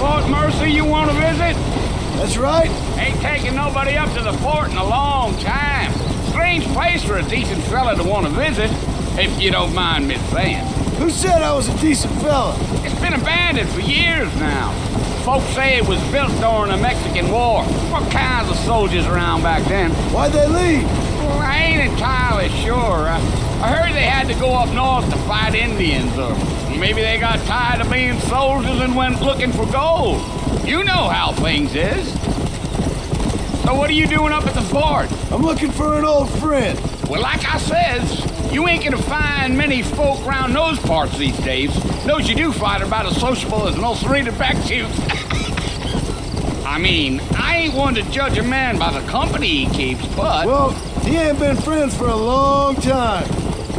Fort Mercy you want to visit? That's right. Ain't taken nobody up to the fort in a long time. Strange place for a decent fella to want to visit, if you don't mind me saying. Who said I was a decent fella? It's been abandoned for years now. Folks say it was built during the Mexican War. What kinds of soldiers around back then? Why'd they leave? Well, I ain't entirely sure. I heard they had to go up north to fight Indians, or maybe they got tired of being soldiers and went looking for gold. You know how things is. So what are you doing up at the fort? I'm looking for an old friend. Well, like I says, you ain't gonna find many folk around those parts these days. Those you do find are about as sociable as an old serrated back tooth. I mean, I ain't one to judge a man by the company he keeps, but... Well, he ain't been friends for a long time.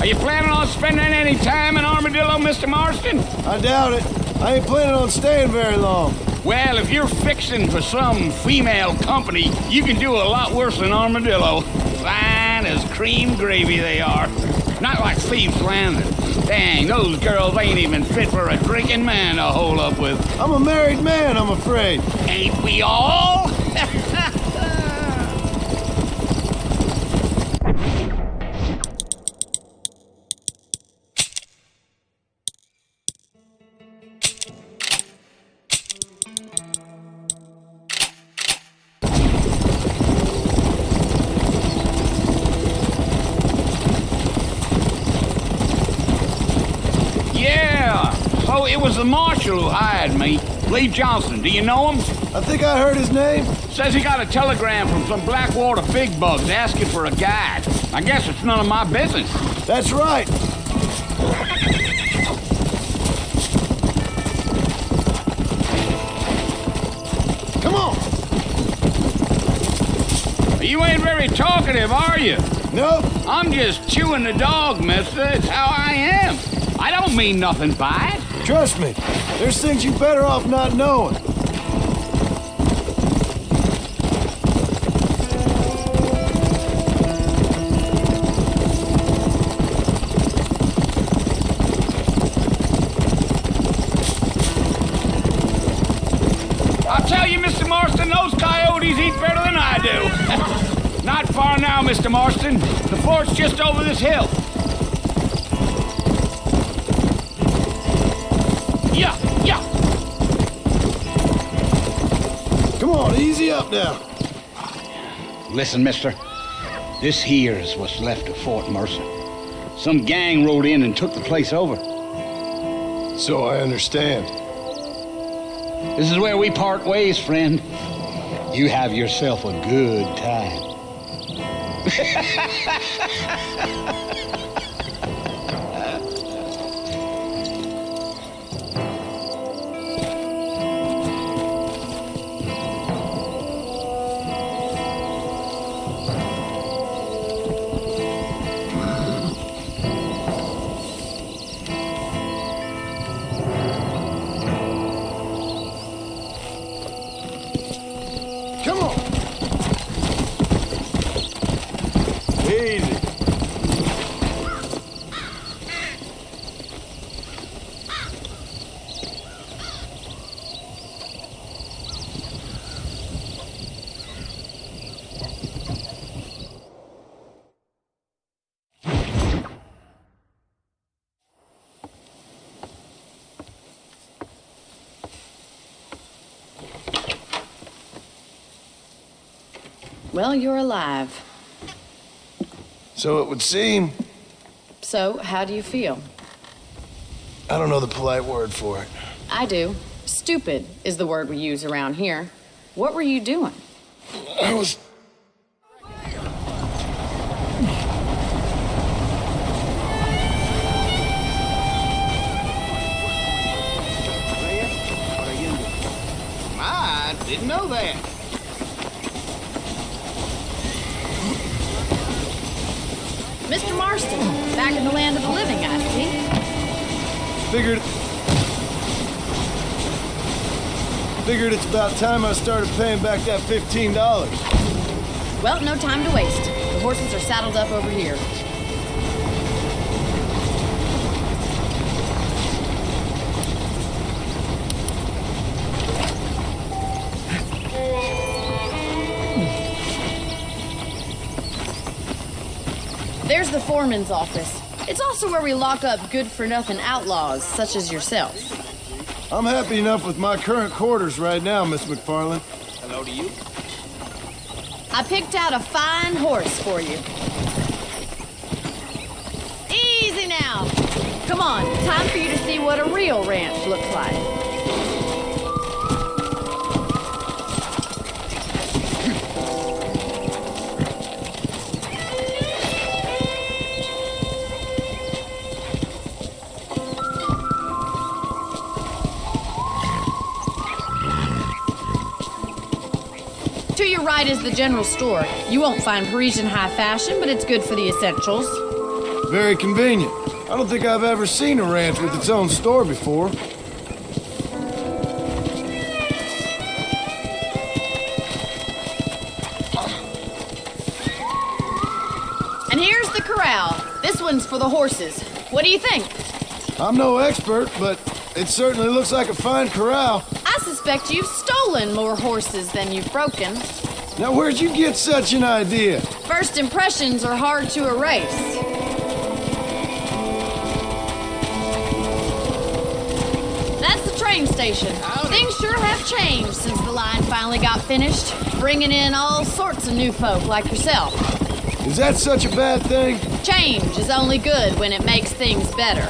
Are you planning on spending any time in Armadillo, Mr. Marston? I doubt it. I ain't planning on staying very long. Well, if you're fixing for some female company, you can do a lot worse than Armadillo. Fine as cream gravy they are. Not like Thieves Landing. Dang, those girls ain't even fit for a drinking man to hole up with. I'm a married man, I'm afraid. Ain't we all? Oh, it was the marshal who hired me. Lee Johnson, do you know him? I think I heard his name. Says he got a telegram from some Blackwater big bugs asking for a guide. I guess it's none of my business. That's right. Come on. You ain't very talkative, are you? Nope. I'm just chewing the dog, mister. It's how I am. I don't mean nothing by it. Trust me, there's things you better off not knowing. I'll tell you, Mr. Marston, those coyotes eat better than I do. Not far now, Mr. Marston. The fort's just over this hill. Yeah. Come on, easy up now. Listen, mister. This here's what's left of Fort Mercer. Some gang rode in and took the place over. So I understand. This is where we part ways, friend. You have yourself a good time. Come on. Easy. Well, you're alive. So it would seem. So, how do you feel? I don't know the polite word for it. I do. Stupid is the word we use around here. What were you doing? I was... I didn't know that. Mr. Marston, back in the land of the living, I see. Figured it's about time I started paying back that $15. Well, no time to waste. The horses are saddled up over here. There's the foreman's office. It's also where we lock up good-for-nothing outlaws, such as yourself. I'm happy enough with my current quarters right now, Miss McFarland. Hello to you. I picked out a fine horse for you. Easy now. Come on, time for you to see what a real ranch looks like. To your right is the general store. You won't find Parisian high fashion, but it's good for the essentials. Very convenient. I don't think I've ever seen a ranch with its own store before. And here's the corral. This one's for the horses. What do you think? I'm no expert, but it certainly looks like a fine corral. I suspect you've stolen more horses than you've broken. Now, where'd you get such an idea? First impressions are hard to erase. That's the train station. Things sure have changed since the line finally got finished, bringing in all sorts of new folk like yourself. Is that such a bad thing? Change is only good when it makes things better.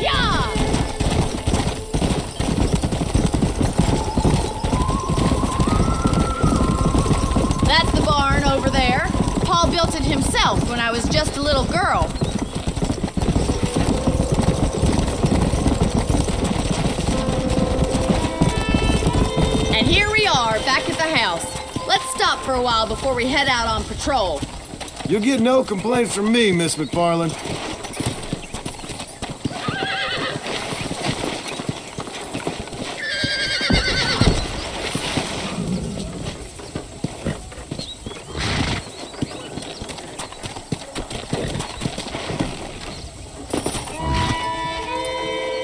Yeah! That's the barn over there. Paul built it himself when I was just a little girl. And here we are, back at the house. Let's stop for a while before we head out on patrol. You'll get no complaints from me, Miss McFarland.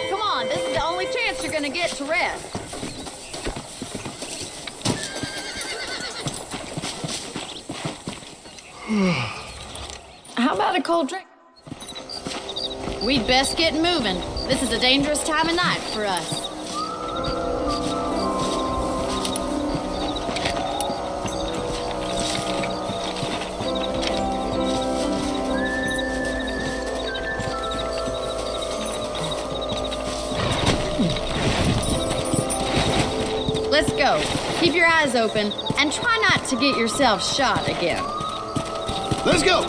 Come on, this is the only chance you're gonna get to rest. How about a cold drink? We'd best get moving. This is a dangerous time of night for us. Let's go. Keep your eyes open and try not to get yourself shot again. Let's go!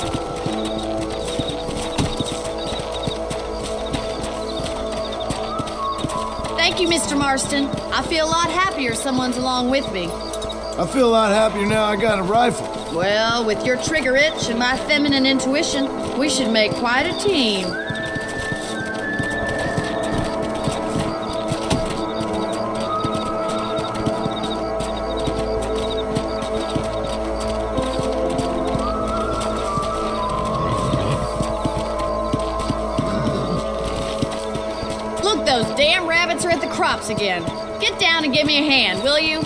Thank you, Mr. Marston. I feel a lot happier someone's along with me. I feel a lot happier now I got a rifle. Well, with your trigger itch and my feminine intuition, we should make quite a team. Look, those damn rabbits are at the crops again. Get down and give me a hand, will you?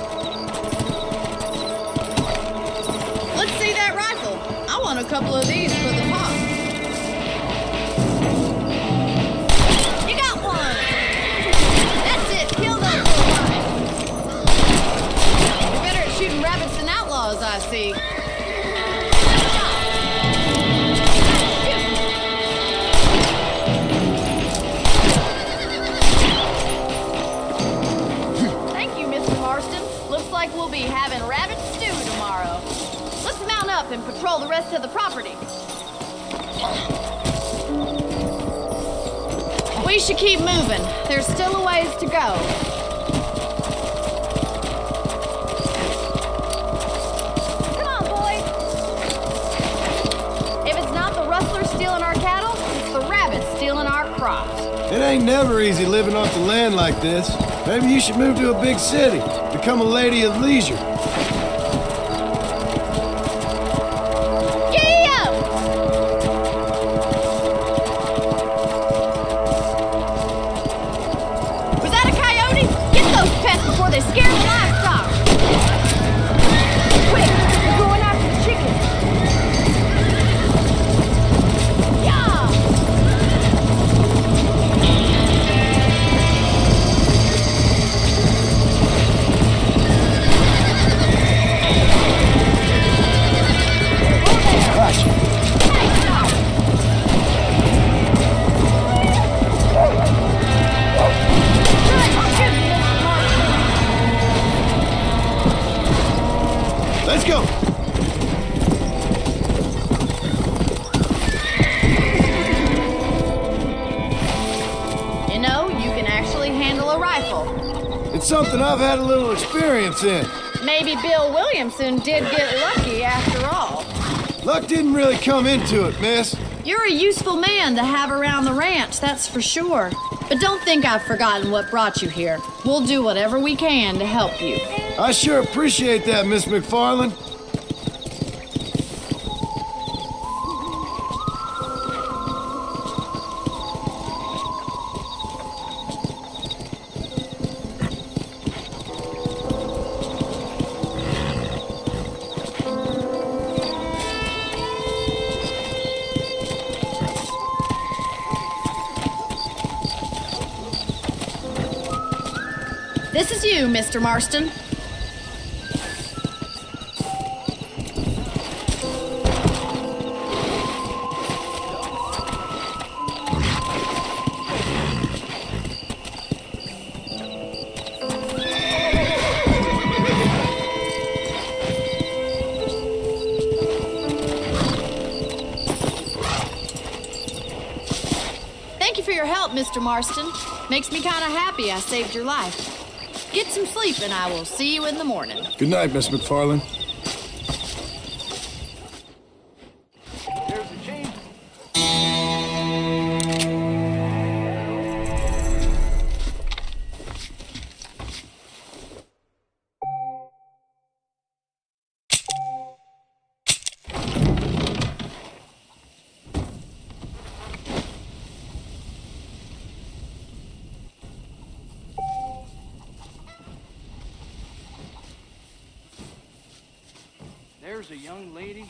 Let's see that rifle. I want a couple of these for the pop. You got one! That's it, kill those little guys. You're better at shooting rabbits than outlaws, I see. Thank you, Mr. Marston. Looks like we'll be having rabbit stew tomorrow. Let's mount up and patrol the rest of the property. We should keep moving. There's still a ways to go. Come on, boys. If it's not the rustlers stealing our cattle, it's the rabbits stealing our crops. It ain't never easy living off the land like this. Maybe you should move to a big city, become a lady of leisure. Giddy up! Was that a coyote? Get those pets before they scare the livestock! handle a rifle. It's something I've had a little experience in. Maybe Bill Williamson did get lucky after all. Luck didn't really come into it, miss. You're a useful man to have around the ranch, that's for sure. But don't think I've forgotten what brought you here. We'll do whatever we can to help you. I sure appreciate that, Miss McFarland. This is you, Mr. Marston. Thank you for your help, Mr. Marston. Makes me kind of happy I saved your life. Get some sleep and I will see you in the morning. Good night, Miss McFarland. There's a change. There's a young lady